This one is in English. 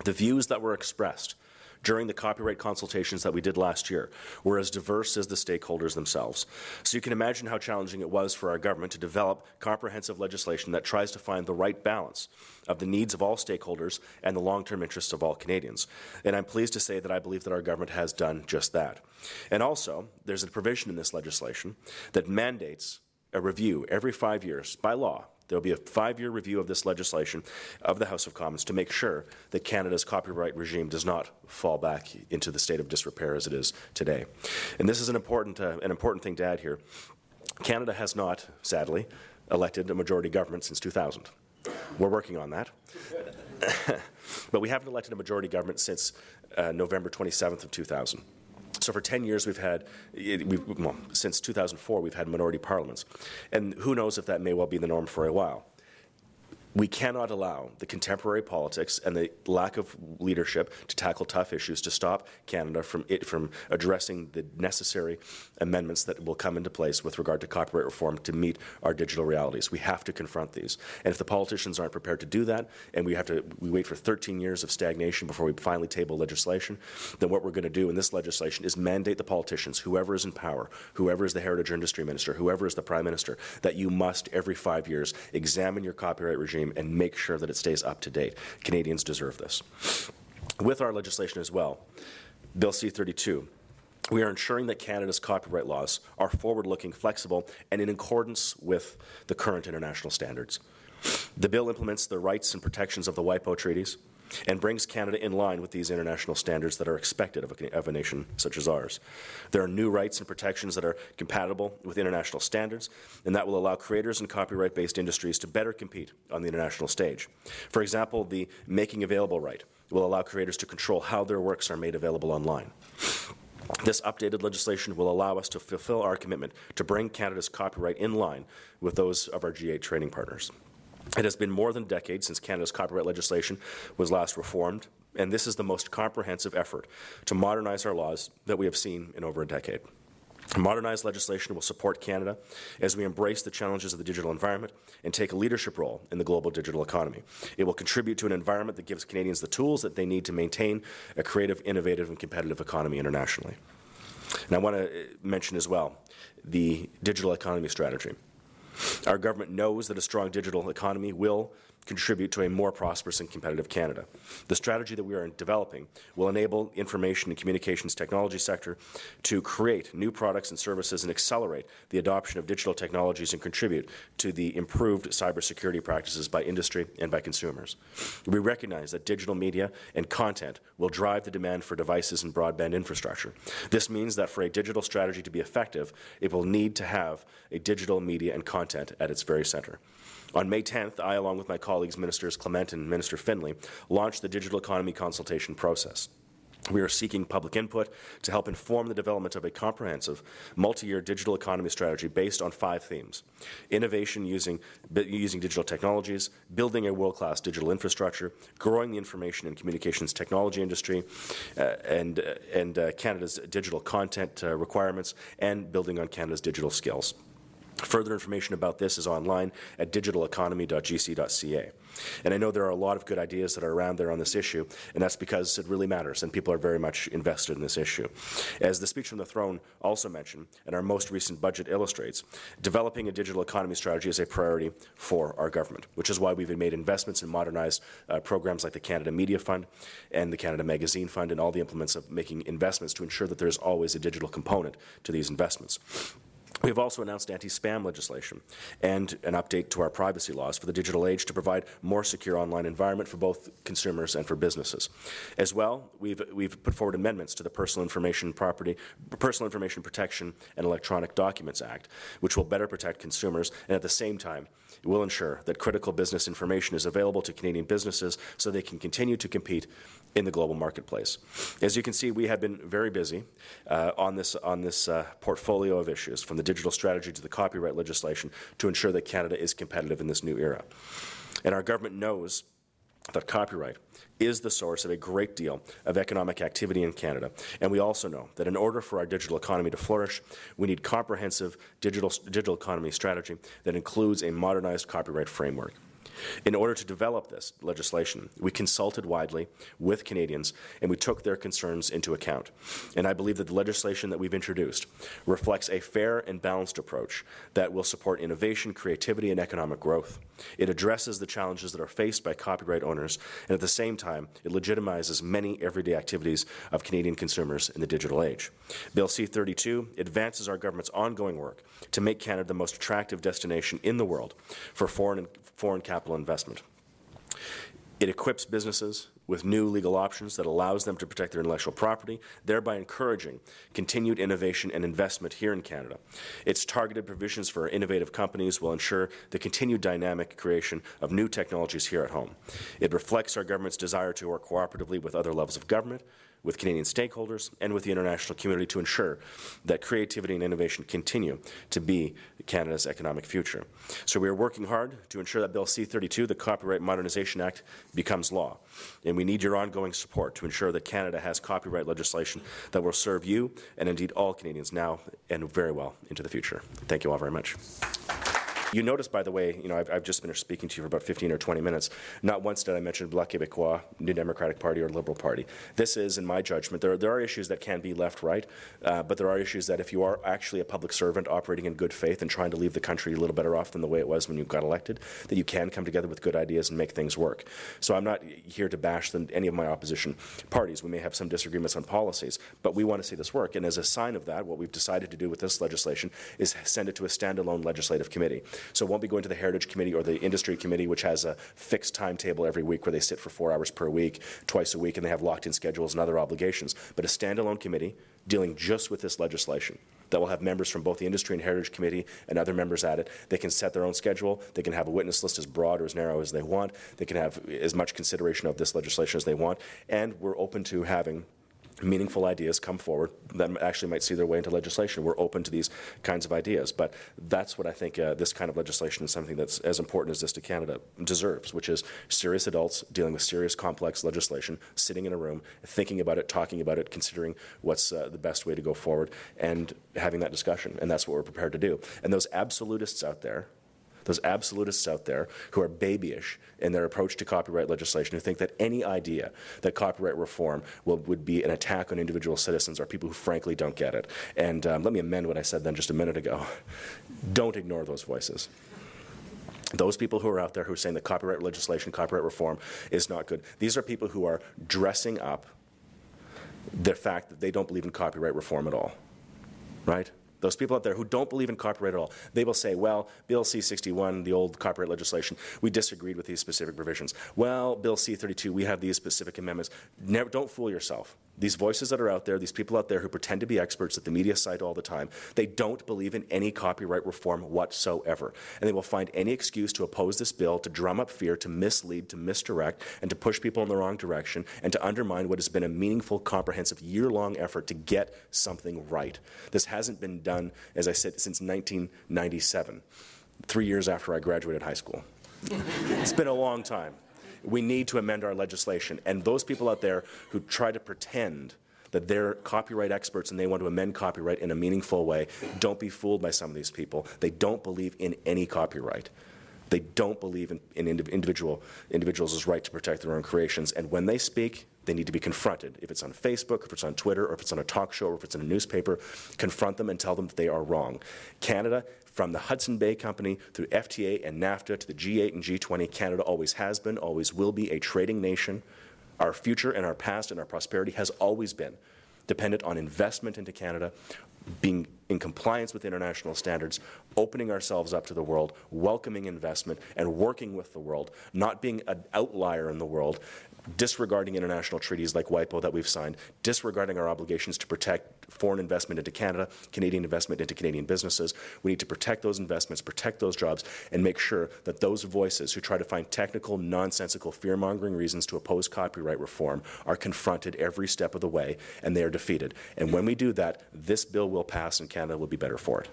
The views that were expressed during the copyright consultations that we did last year were as diverse as the stakeholders themselves. So you can imagine how challenging it was for our government to develop comprehensive legislation that tries to find the right balance of the needs of all stakeholders and the long-term interests of all Canadians. And I'm pleased to say that I believe that our government has done just that. And also, there's a provision in this legislation that mandates a review every 5 years by law. There will be a 5-year review of this legislation of the House of Commons to make sure that Canada's copyright regime does not fall back into the state of disrepair as it is today. And this is an important thing to add here. Canada has not, sadly, elected a majority government since 2000. We're working on that. But we haven't elected a majority government since November 27th of 2000. So for 10 years since 2004, we've had minority parliaments. And who knows if that may well be the norm for a while. We cannot allow the contemporary politics and the lack of leadership to tackle tough issues to stop Canada from addressing the necessary amendments that will come into place with regard to copyright reform to meet our digital realities. We have to confront these. And if the politicians aren't prepared to do that, and we wait for 13 years of stagnation before we finally table legislation, then what we're going to do in this legislation is mandate the politicians, whoever is in power, whoever is the Heritage Industry Minister, whoever is the Prime Minister, that you must, every 5 years, examine your copyright regime and make sure that it stays up to date. Canadians deserve this. With our legislation as well, Bill C-32, we are ensuring that Canada's copyright laws are forward-looking, flexible, and in accordance with the current international standards. The bill implements the rights and protections of the WIPO treaties and brings Canada in line with these international standards that are expected of a nation such as ours. There are new rights and protections that are compatible with international standards, and that will allow creators and copyright-based industries to better compete on the international stage. For example, the Making Available right will allow creators to control how their works are made available online. This updated legislation will allow us to fulfill our commitment to bring Canada's copyright in line with those of our G8 trading partners. It has been more than a decade since Canada's copyright legislation was last reformed, and this is the most comprehensive effort to modernize our laws that we have seen in over a decade. Modernized legislation will support Canada as we embrace the challenges of the digital environment and take a leadership role in the global digital economy. It will contribute to an environment that gives Canadians the tools that they need to maintain a creative, innovative, and competitive economy internationally. And I want to mention as well the digital economy strategy. Our government knows that a strong digital economy will contribute to a more prosperous and competitive Canada. The strategy that we are developing will enable information and communications technology sector to create new products and services and accelerate the adoption of digital technologies and contribute to the improved cybersecurity practices by industry and by consumers. We recognize that digital media and content will drive the demand for devices and broadband infrastructure. This means that for a digital strategy to be effective, it will need to have a digital media and content at its very center. On May 10th, I, along with my colleagues, Ministers Clement and Minister Finlay, launched the digital economy consultation process. We are seeking public input to help inform the development of a comprehensive, multi-year digital economy strategy based on 5 themes: innovation using digital technologies, building a world-class digital infrastructure, growing the information and communications technology industry, and Canada's digital content requirements, and building on Canada's digital skills. Further information about this is online at digitaleconomy.gc.ca. And I know there are a lot of good ideas that are around there on this issue, and that's because it really matters, and people are very much invested in this issue. As the speech from the throne also mentioned, and our most recent budget illustrates, developing a digital economy strategy is a priority for our government, which is why we've made investments in modernized programs like the Canada Media Fund and the Canada Magazine Fund, and all the implements of making investments to ensure that there's always a digital component to these investments. We have also announced anti-spam legislation and an update to our privacy laws for the digital age to provide more secure online environment for both consumers and for businesses. As well, we've put forward amendments to the Personal Information Protection and Electronic Documents Act, which will better protect consumers and at the same time will ensure that critical business information is available to Canadian businesses so they can continue to compete in the global marketplace. As you can see, we have been very busy on this portfolio of issues, from the digital strategy to the copyright legislation, to ensure that Canada is competitive in this new era. And our government knows that copyright is the source of a great deal of economic activity in Canada. And we also know that in order for our digital economy to flourish, we need comprehensive digital economy strategy that includes a modernized copyright framework. In order to develop this legislation, we consulted widely with Canadians, and we took their concerns into account. And I believe that the legislation that we've introduced reflects a fair and balanced approach that will support innovation, creativity, and economic growth. It addresses the challenges that are faced by copyright owners, and at the same time, it legitimizes many everyday activities of Canadian consumers in the digital age. Bill C-32 advances our government's ongoing work to make Canada the most attractive destination in the world for foreign capital investment. It equips businesses with new legal options that allows them to protect their intellectual property, thereby encouraging continued innovation and investment here in Canada. Its targeted provisions for innovative companies will ensure the continued dynamic creation of new technologies here at home. It reflects our government's desire to work cooperatively with other levels of government, with Canadian stakeholders, and with the international community to ensure that creativity and innovation continue to be Canada's economic future. So we are working hard to ensure that Bill C-32, the Copyright Modernization Act, becomes law. And we need your ongoing support to ensure that Canada has copyright legislation that will serve you and indeed all Canadians now and very well into the future. Thank you all very much. You notice, by the way, I've just finished speaking to you for about 15 or 20 minutes. Not once did I mention Bloc Québécois, New Democratic Party, or Liberal Party. This is, in my judgment, there are issues that can be left-right, but there are issues that if you are actually a public servant operating in good faith and trying to leave the country a little better off than the way it was when you got elected, that you can come together with good ideas and make things work. So I'm not here to bash any of my opposition parties. We may have some disagreements on policies, but we want to see this work. And as a sign of that, what we've decided to do with this legislation is send it to a standalone legislative committee. So it won't be going to the Heritage Committee or the Industry Committee, which has a fixed timetable every week where they sit for 4 hours per week, twice a week, and they have locked-in schedules and other obligations, but a standalone committee dealing just with this legislation that will have members from both the Industry and Heritage Committee and other members at it. They can set their own schedule. They can have a witness list as broad or as narrow as they want. They can have as much consideration of this legislation as they want, and we're open to having meaningful ideas come forward that actually might see their way into legislation. We're open to these kinds of ideas, but that's what I think this kind of legislation is something that's as important as this to Canada deserves, which is serious adults dealing with serious, complex legislation, sitting in a room, thinking about it, talking about it, considering what's the best way to go forward, and having that discussion, and that's what we're prepared to do. And those absolutists out there who are babyish in their approach to copyright legislation, who think that any idea that copyright reform would be an attack on individual citizens, are people who frankly don't get it. And let me amend what I said then just a minute ago. Don't ignore those voices. Those people who are out there who are saying that copyright legislation, copyright reform is not good, these are people who are dressing up the fact that they don't believe in copyright reform at all, right? Those people out there who don't believe in copyright at all, they will say, well, Bill C-61, the old copyright legislation, we disagreed with these specific provisions. Well, Bill C-32, we have these specific amendments. Don't fool yourself. These voices that are out there, these people out there who pretend to be experts that the media cite all the time, they don't believe in any copyright reform whatsoever. And they will find any excuse to oppose this bill, to drum up fear, to mislead, to misdirect, and to push people in the wrong direction, and to undermine what has been a meaningful, comprehensive, year-long effort to get something right. This hasn't been done, as I said, since 1997, 3 years after I graduated high school. It's been a long time. We need to amend our legislation. And those people out there who try to pretend that they're copyright experts and they want to amend copyright in a meaningful way, don't be fooled by some of these people. They don't believe in any copyright. They don't believe in individuals' right to protect their own creations. And when they speak, they need to be confronted. If it's on Facebook, if it's on Twitter, or if it's on a talk show, or if it's in a newspaper, confront them and tell them that they are wrong. Canada, from the Hudson Bay Company through FTA and NAFTA to the G8 and G20, Canada always has been, always will be a trading nation. Our future and our past and our prosperity has always been dependent on investment into Canada, being in compliance with international standards, opening ourselves up to the world, welcoming investment, and working with the world, not being an outlier in the world, disregarding international treaties like WIPO that we've signed, disregarding our obligations to protect foreign investment into Canada, Canadian investment into Canadian businesses. We need to protect those investments, protect those jobs, and make sure that those voices who try to find technical, nonsensical, fear-mongering reasons to oppose copyright reform are confronted every step of the way, and they are defeated. And when we do that, this bill will pass and Canada will be better for it.